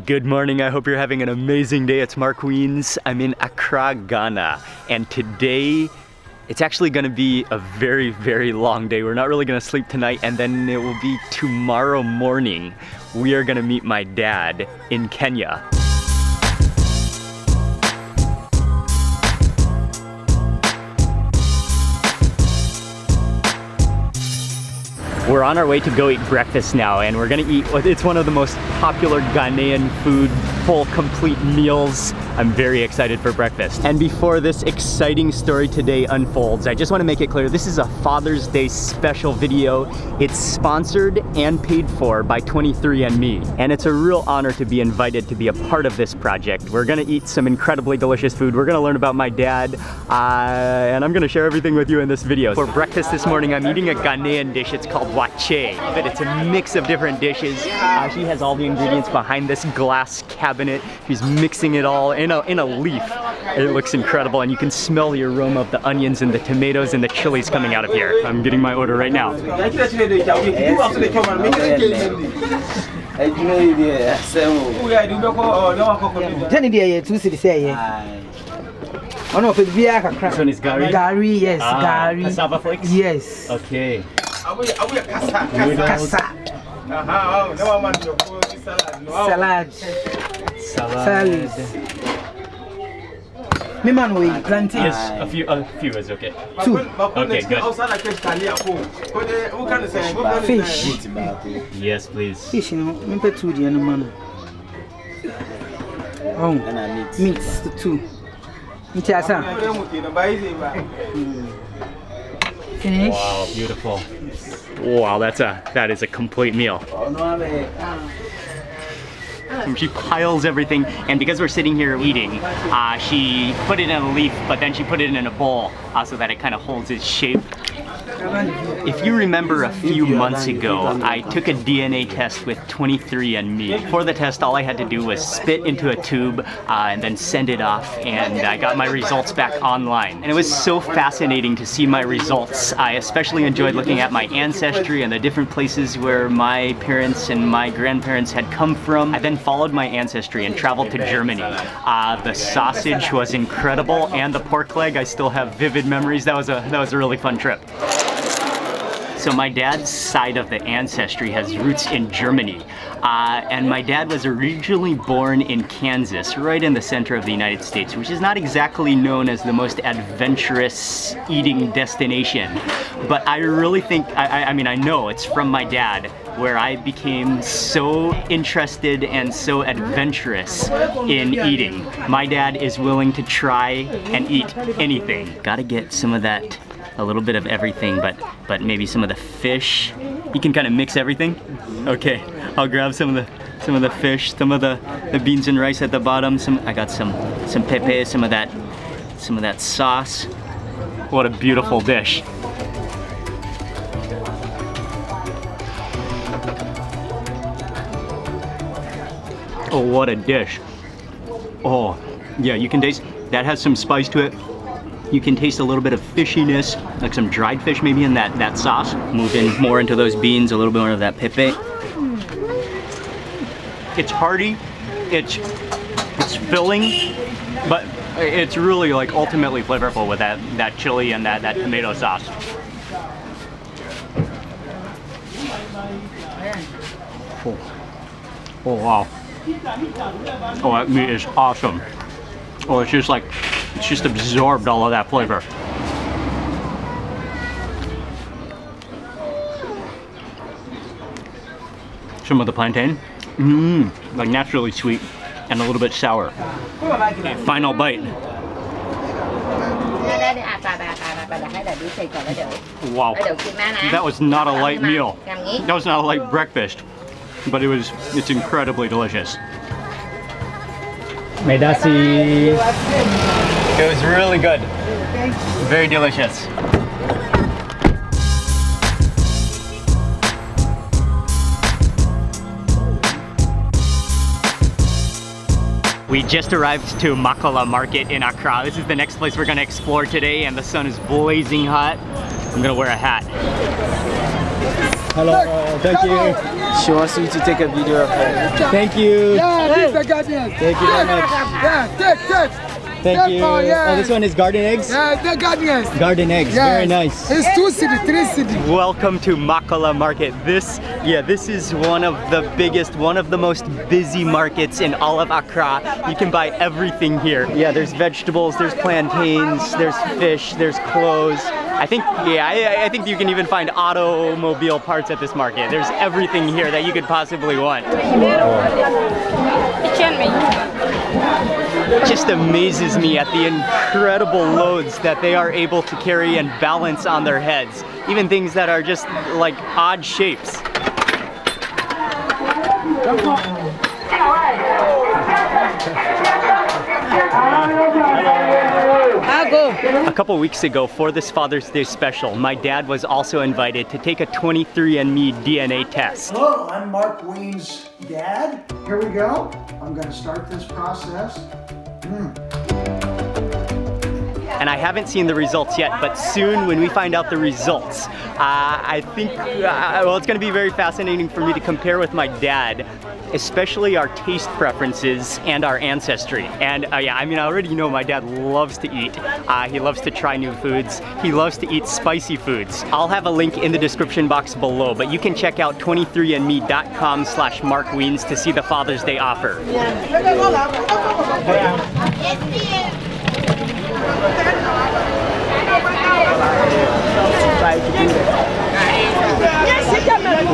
Good morning, I hope you're having an amazing day. It's Mark Wiens. I'm in Accra, Ghana, and today it's actually gonna be a very, very long day. We're not really gonna sleep tonight, and then it will be tomorrow morning. We are gonna meet my dad in Kenya. We're on our way to go eat breakfast now, and we're gonna eat, it's one of the most popular Ghanaian food, full complete meals. I'm very excited for breakfast. And before this exciting story today unfolds, I just wanna make it clear, this is a Father's Day special video. It's sponsored and paid for by 23andMe. And it's a real honor to be invited to be a part of this project. We're gonna eat some incredibly delicious food. We're gonna learn about my dad, and I'm gonna share everything with you in this video. For breakfast this morning, I'm eating a Ghanaian dish. It's called Waakye, but it's a mix of different dishes. She has all the ingredients behind this glass cabinet. She's mixing it all in a leaf. It looks incredible, and you can smell the aroma of the onions and the tomatoes and the chilies coming out of here. I'm getting my order right now. This one is gari? Gari, yes, gari. Cassava flakes? Yes. Okay. Salad. Salad. Me man we plantain. Yes, a few is okay. 2. Okay, good. Fish. Yes, please. Fish, you know, me put 2 the man. Oh, meat the 2. Finish. Wow, beautiful. Wow, that is a complete meal. She piles everything, and because we're sitting here eating, she put it in a leaf, but then she put it in a bowl so that it kind of holds its shape. If you remember a few months ago, I took a DNA test with 23andMe. For the test, all I had to do was spit into a tube and then send it off, and I got my results back online. And it was so fascinating to see my results. I especially enjoyed looking at my ancestry and the different places where my parents and my grandparents had come from. I then followed my ancestry and traveled to Germany. The sausage was incredible, and the pork leg, I still have vivid memories. That was a really fun trip. So my dad's side of the ancestry has roots in Germany, and my dad was originally born in Kansas, right in the center of the United States, which is not exactly known as the most adventurous eating destination. But I really think, I mean, I know it's from my dad where I became so interested and so adventurous in eating. My dad is willing to try and eat anything. Gotta get some of that, a little bit of everything, but maybe some of the fish. You can kind of mix everything. Okay, I'll grab some of the fish, some of the beans and rice at the bottom. I got some pepe, some of that sauce. What a beautiful dish. Oh, what a dish. Oh, yeah, you can taste, that has some spice to it. You can taste a little bit of fishiness, like some dried fish maybe in that sauce. Move in more into those beans, a little bit more of that pepe. It's hearty, it's filling, but it's really like ultimately flavorful with that chili and that tomato sauce. Oh wow. Oh, that meat is awesome. Oh, it's just absorbed all of that flavor. Some of the plantain, like naturally sweet and a little bit sour. Okay, final bite. Wow, that was not a light meal. That was not a light breakfast, but it's incredibly delicious. Medasi. It was really good. Very delicious. We just arrived to Makola Market in Accra. This is the next place we're gonna explore today, and the sun is blazing hot. I'm gonna wear a hat. Hello, thank you. She wants you to take a video of her. Thank you. Yeah, this is the Ghanaian. Thank you very much. Yeah, take. Thank you. Yeah. Oh, this one is garden eggs? Yeah, the Ghanaians. Garden eggs, Yes. very nice. It's 2 city, 3 city. Welcome to Makola Market. This is one of the biggest, one of the most busy markets in all of Accra. You can buy everything here. Yeah, there's vegetables, there's plantains, there's fish, there's clothes. I think you can even find automobile parts at this market. There's everything here that you could possibly want. It just amazes me at the incredible loads that they are able to carry and balance on their heads. Even things that are just like odd shapes. A couple weeks ago, for this Father's Day special, my dad was also invited to take a 23andMe DNA test. Hello, I'm Mark Wiens' dad. Here we go. I'm going to start this process. And I haven't seen the results yet, but soon when we find out the results, I think, well, it's going to be very fascinating for me to compare with my dad, especially our taste preferences and our ancestry. And yeah, I mean, I already know my dad loves to eat. He loves to try new foods. He loves to eat spicy foods. I'll have a link in the description box below, but you can check out 23andme.com/Mark Wiens to see the Father's Day offer.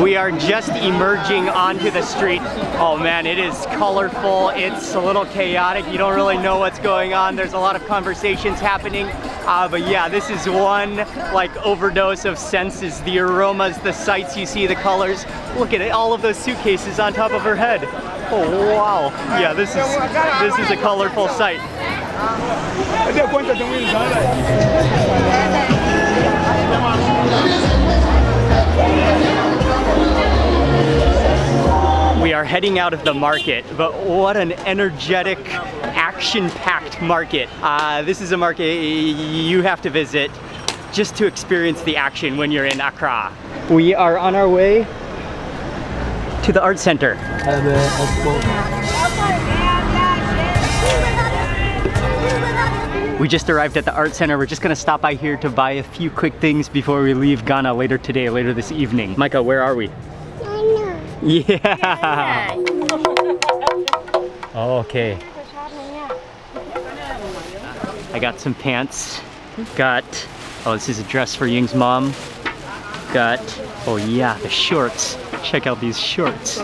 We are just emerging onto the street. Oh man, it is colorful. It's a little chaotic. You don't really know what's going on. There's a lot of conversations happening. But yeah, this is one like overdose of senses. The aromas, the sights you see, the colors. Look at it, all of those suitcases on top of her head. Oh wow. Yeah, this is a colorful sight. We are heading out of the market, but what an energetic, action-packed market. This is a market you have to visit just to experience the action when you're in Accra. We are on our way to the Arts Center. We just arrived at the Arts Center. We're just gonna stop by here to buy a few quick things before we leave Ghana later today, later this evening. Micah, where are we? Yeah. Okay. I got some pants. Got, oh, this is a dress for Ying's mom. Got, oh yeah, the shorts. Check out these shorts.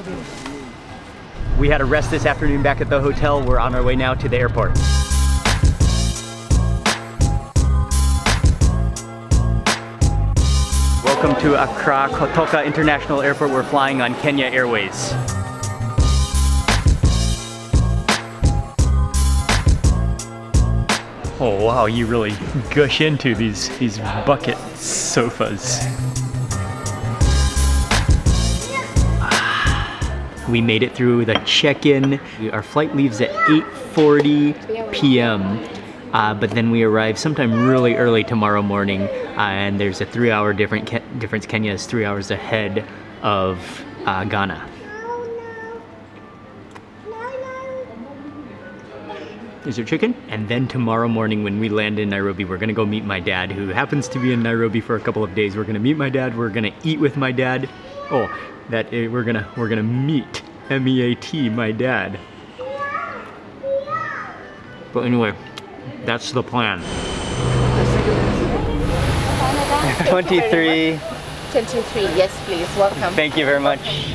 We had a rest this afternoon back at the hotel. We're on our way now to the airport. Welcome to Accra Kotoka International Airport. We're flying on Kenya Airways. Oh wow, you really gush into these bucket sofas. We made it through the check-in. Our flight leaves at 8:40 p.m. But then we arrive sometime really early tomorrow morning, and there's a 3-hour difference. Kenya is 3 hours ahead of Ghana. Is there chicken? And then tomorrow morning when we land in Nairobi, we're gonna go meet my dad, who happens to be in Nairobi for a couple of days. We're gonna meet my dad, we're gonna eat with my dad. Oh, we're gonna meet, M-E-A-T, my dad. But anyway, that's the plan. 23. 23, yes please, welcome. Thank you very much.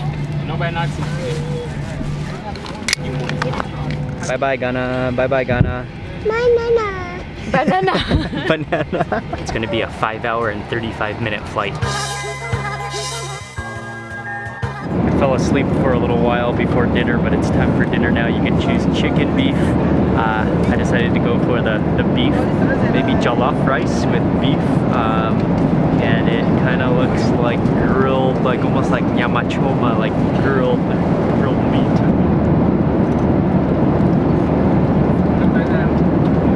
Bye bye Ghana, bye bye Ghana. Banana. Banana. Banana. It's gonna be a 5-hour and 35-minute flight. I fell asleep for a little while before dinner, but it's time for dinner now. You can choose chicken, beef. I decided to go for the beef, maybe jollof rice with beef, and it kind of looks like grilled, like almost like nyama choma, like grilled meat.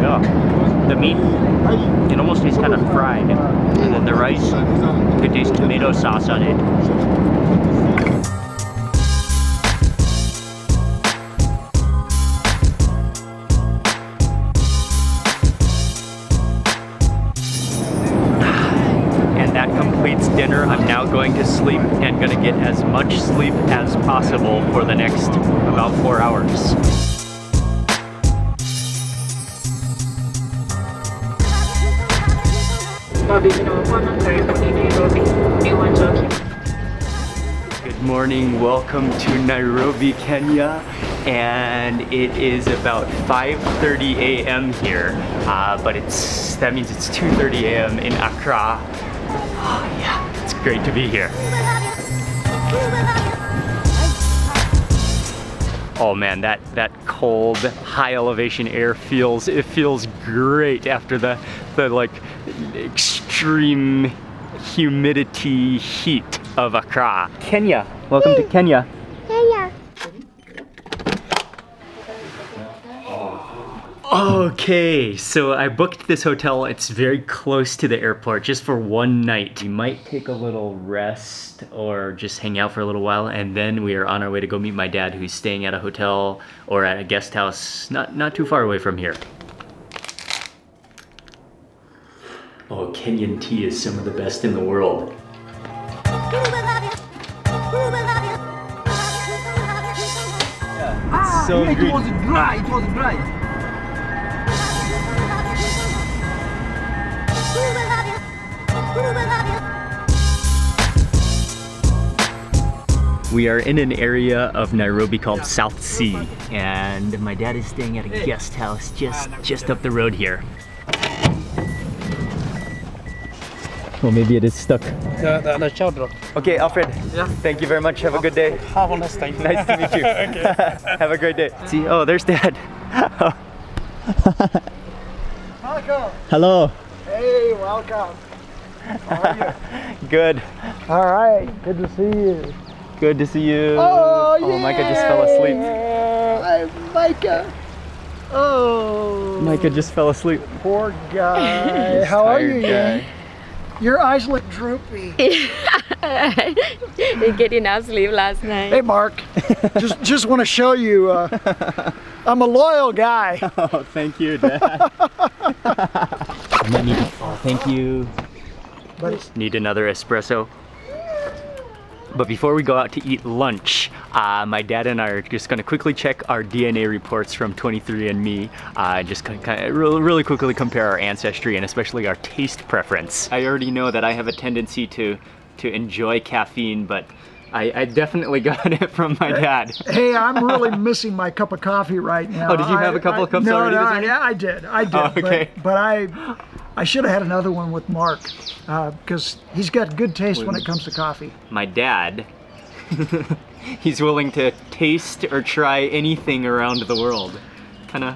Yeah, the meat, it almost tastes kind of fried, and then the rice, you could taste tomato sauce on it. now going to sleep and gonna get as much sleep as possible for the next about 4 hours. Good morning, welcome to Nairobi, Kenya. And it is about 5:30 a.m. here, but that means it's 2:30 a.m. in Accra. Oh yeah, it's great to be here. Oh man, that cold, high elevation air feels great after the like extreme humidity heat of Accra. Kenya, welcome to Kenya. Kenya. Okay, so I booked this hotel. It's very close to the airport, just for one night. We might take a little rest or just hang out for a little while, and then we are on our way to go meet my dad, who's staying at a hotel or at a guest house not too far away from here. Oh, Kenyan tea is some of the best in the world. Yeah, it's so it good. was dry, it was dry. We are in an area of Nairobi called South Sea, and my dad is staying at a guest house just up the road here. Well, maybe it is stuck. Okay, Alfred. Yeah. Thank you very much. Have a good day. Have a nice time. Nice to meet you. Okay. Have a great day. See, oh, there's Dad. Welcome. Hello. Hey, welcome. How are you? Good. All right, good to see you. Good to see you. Oh, yeah. Micah just fell asleep. Hi, Micah. Oh. Micah just fell asleep. Poor guy. How are you, Yang? Your eyes look droopy. Didn't get enough sleep last night. Hey, Mark. just want to show you, I'm a loyal guy. Oh, thank you, Dad. Oh, thank you. Need another espresso. But before we go out to eat lunch, my dad and I are just going to quickly check our DNA reports from 23andMe. Just kind of really quickly compare our ancestry and especially our taste preference. I already know that I have a tendency to enjoy caffeine, but I definitely got it from my dad. Hey, I'm really missing my cup of coffee right now. Oh, did you have a couple of cups already this morning? Yeah, I did. Oh, okay. But I should have had another one with Mark because he's got good taste when it comes to coffee. My dad, he's willing to taste or try anything around the world. Kind of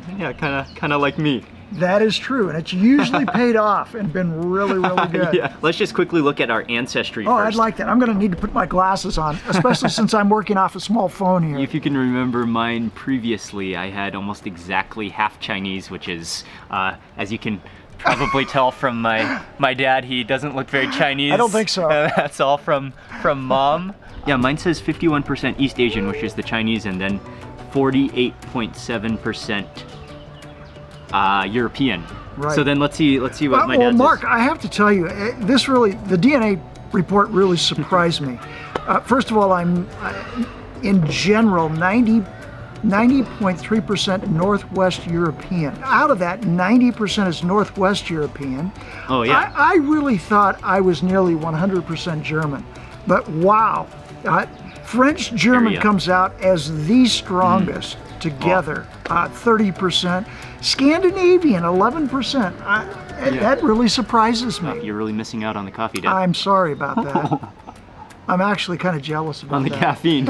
like me. That is true, and it's usually paid off and been really good. Yeah. Let's just quickly look at our ancestry first. I'd I'd like that. I'm going to need to put my glasses on, especially since I'm working off a small phone here. If you can remember mine previously, I had almost exactly half Chinese, which is, as you can probably tell from my dad, he doesn't look very Chinese. I don't think so. That's all from Mom. Yeah, mine says 51% East Asian, which is the Chinese, and then 48.7% European. Right. So then let's see what my dad says. Well, Mark, I have to tell you, the DNA report really surprised me. First of all, I'm in general 90.3% Northwest European. Out of that, 90% is Northwest European. Oh yeah. I really thought I was nearly 100% German, but wow, French German comes out as the strongest together. 30%. Scandinavian, 11%. That really surprises me. You're really missing out on the coffee, Dad. I'm sorry about that. I'm actually kind of jealous about on the caffeine.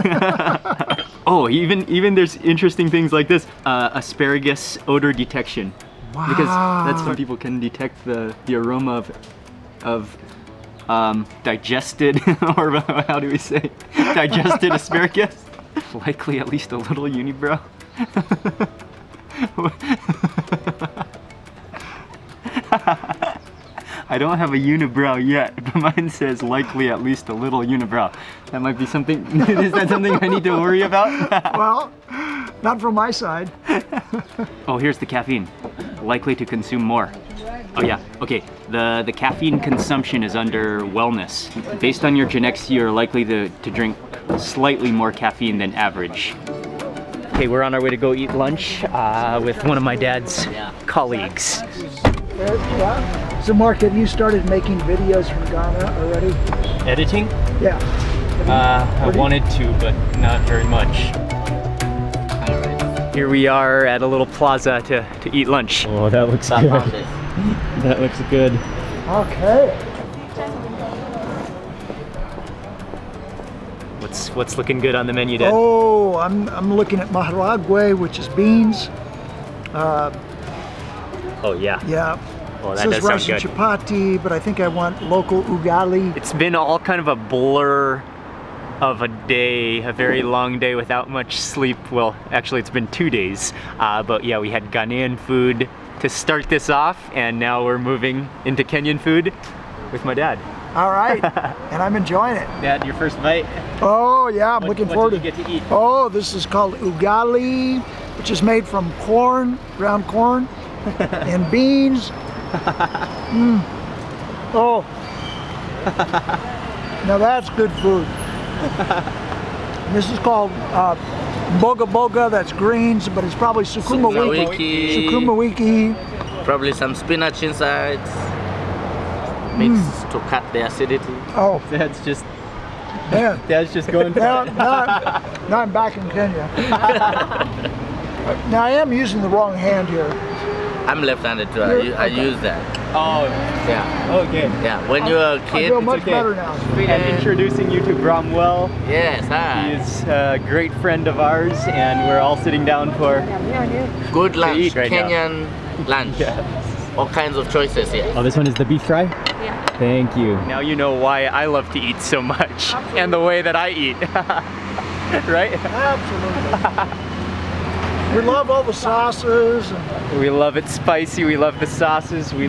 Oh, even there's interesting things like this. Asparagus odor detection. Wow. Because that's when people can detect the aroma of digested, or how do we say, digested asparagus. Likely at least a little unibrow. I don't have a unibrow yet, but mine says likely at least a little unibrow. That might be something, is that something I need to worry about? Well, not from my side. Oh, here's the caffeine. Likely to consume more. Oh yeah, okay. The caffeine consumption is under wellness. Based on your genetics, you're likely to drink slightly more caffeine than average. Okay, we're on our way to go eat lunch with one of my dad's colleagues. So Mark, have you started making videos from Ghana already? Editing? Yeah. I wanted to, but not very much. Here we are at a little plaza to eat lunch. Oh, that looks good. That looks good. Okay. What's looking good on the menu, Dad? Oh, I'm looking at maharagwe, which is beans. Oh yeah. Yeah. Oh, It that says does sound rice and good. chapati, but I think I want local ugali. It's been all kind of a blur of a day, a very long day without much sleep. Well, actually it's been 2 days. But yeah, we had Ghanaian food to start this off, and now we're moving into Kenyan food with my dad. All right, and I'm enjoying it. Dad, your first bite? Oh yeah, I'm looking forward What did you get to eat? Oh, this is called ugali, which is made from corn, ground corn, and beans. Oh, now that's good food. This is called boga boga, that's greens, but it's probably sukuma wiki. Sukuma wiki. Probably some spinach inside. Mixed to cut the acidity. Oh, Dad's just going for now, it. now I'm back in Kenya. Now I am using the wrong hand here. I'm left-handed too. I use that. Oh, Yeah. okay. Yeah. When you're a I kid, feel much okay. better now. And introducing you to Bromwell. yes, hi. He's a great friend of ours, and we're all sitting down for Good lunch, eat right now. Kenyan lunch. All kinds of choices here. Oh, this one is the beef fry? Yeah. Thank you. Now you know why I love to eat so much and the way that I eat. Right? Absolutely. We love all the sauces. And We love it spicy, we love the sauces, we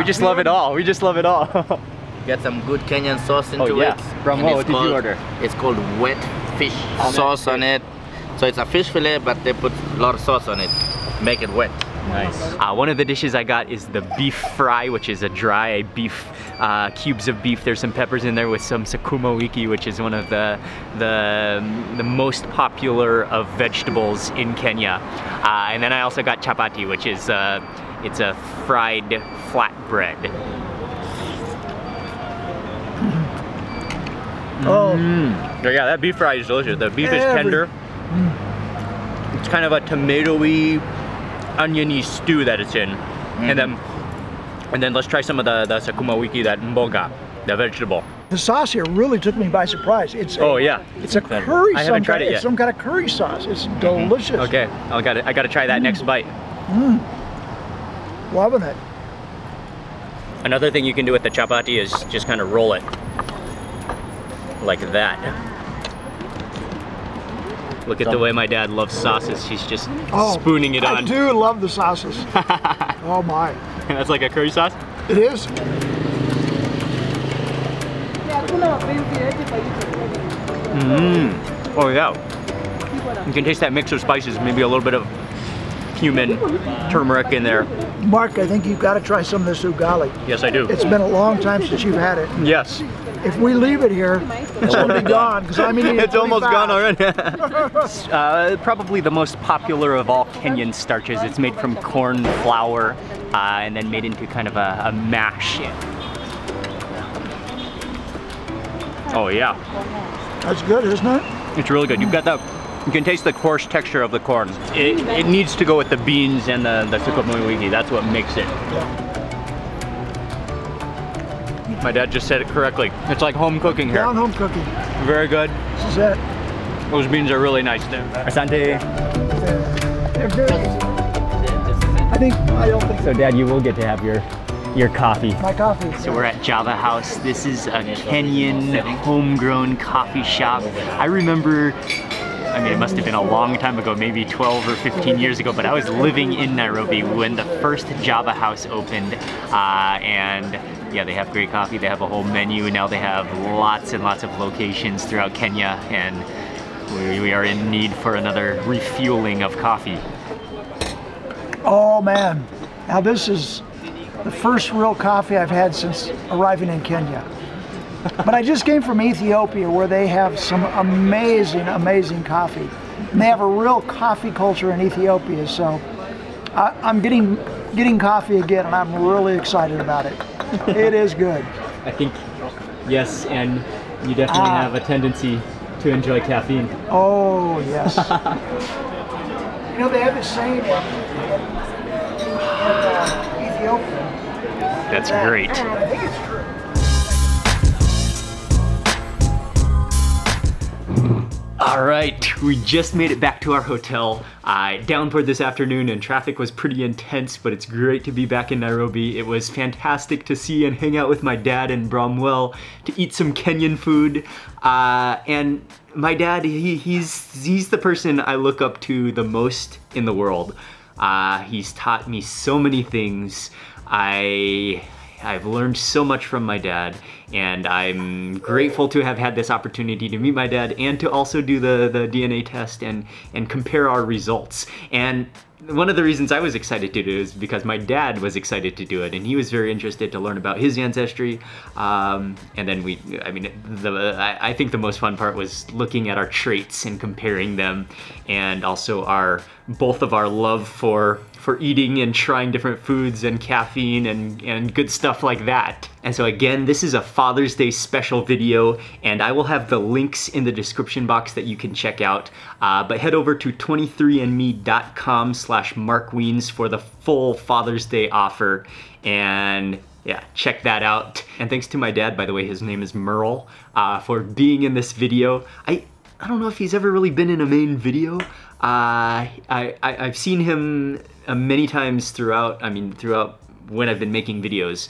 just love it all. We just love it all. Get some good Kenyan sauce into Oh, yeah. it. Brahmo, And it's what did you called- order? It's called wet fish sauce on it. So it's a fish fillet, but they put a lot of sauce on it. Make it wet. Nice. One of the dishes I got is the beef fry, which is a dry beef, cubes of beef. There's some peppers in there with some sukuma wiki, which is one of the most popular of vegetables in Kenya. And then I also got chapati, which is it's a fried flatbread. oh, Oh yeah, that beef fry is delicious. The beef is tender. It's kind of a tomatoey, oniony stew that it's in. And then let's try some of the sukuma wiki, that mboga, the vegetable. the sauce here really took me by surprise. It's Oh yeah. It's a curry. I haven't tried it It's yet. some kind of curry sauce. It's delicious. Okay, I gotta try that next bite. Loving it. Another thing you can do with the chapati is just kind of roll it like that. Look at the way my dad loves sauces. He's just spooning it on. I do love the sauces. Oh my. That's like a curry sauce? It is. Oh yeah. You can taste that mix of spices, maybe a little bit of cumin, turmeric in there. Mark, I think you've got to try some of this ugali. Yes, I do. It's been a long time since you've had it. Yes. If we leave it here, it's going to be gone because I'm eating it It's almost pretty gone fast. already. Probably the most popular of all Kenyan starches. It's made from corn flour and then made into kind of a mash. Oh yeah, That's good, isn't it? it's really good. You've got that. You can taste the coarse texture of the corn. It needs to go with the beans and the sukuma wiki. That's what makes it. My dad just said it correctly. It's like home cooking here. Down home cooking. Very good. This is it. Those beans are really nice there. Asante. They're very, I don't think So Dad, you will get to have your coffee. my coffee. So we're at Java House. This is a Kenyan homegrown coffee shop. I remember, I mean, it must have been a long time ago, maybe 12 or 15 years ago, but I was living in Nairobi when the first Java House opened. And yeah, they have great coffee. They have a whole menu. Now they have lots and lots of locations throughout Kenya, and we are in need for another refueling of coffee. Oh man, Now this is the first real coffee I've had since arriving in Kenya. But I just came from Ethiopia, where they have some amazing, amazing coffee. And they have a real coffee culture in Ethiopia, so I'm getting coffee again, and I'm really excited about it. It is good. I think, yes, and you definitely have a tendency to enjoy caffeine. Oh, yes. You know, they have this saying in Ethiopia. That's great. I think it's true. All right, we just made it back to our hotel. Downpoured this afternoon and traffic was pretty intense, but it's great to be back in Nairobi. It was fantastic to see and hang out with my dad in Bromwell, to eat some Kenyan food. And my dad, he's the person I look up to the most in the world. He's taught me so many things. I've learned so much from my dad, and I'm grateful to have had this opportunity to meet my dad and to also do the DNA test and compare our results. And one of the reasons I was excited to do it is because my dad was excited to do it, and he was very interested to learn about his ancestry. And then I think the most fun part was looking at our traits and comparing them, and also both of our love for eating and trying different foods and caffeine and good stuff like that. And so again, this is a Father's Day special video, and I will have the links in the description box that you can check out. But head over to 23andme.com/MarkWiens for the full Father's Day offer, and yeah, check that out. And thanks to my dad, by the way, his name is Merle, for being in this video. I don't know if he's ever really been in a main video. I've seen him many times throughout when I've been making videos.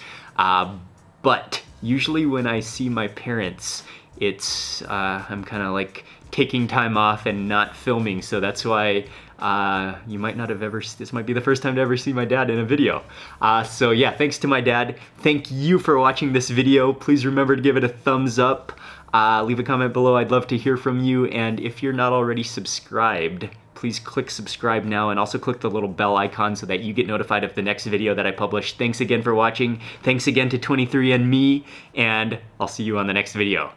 But usually when I see my parents, it's, I'm kind of like taking time off and not filming, so that's why you might not have this might be the first time to ever see my dad in a video. So yeah, thanks to my dad. Thank you for watching this video. Please remember to give it a thumbs up. Leave a comment below, I'd love to hear from you, and if you're not already subscribed, please click subscribe now, and also click the little bell icon so that you get notified of the next video that I publish. Thanks again for watching, thanks again to 23andMe, and I'll see you on the next video.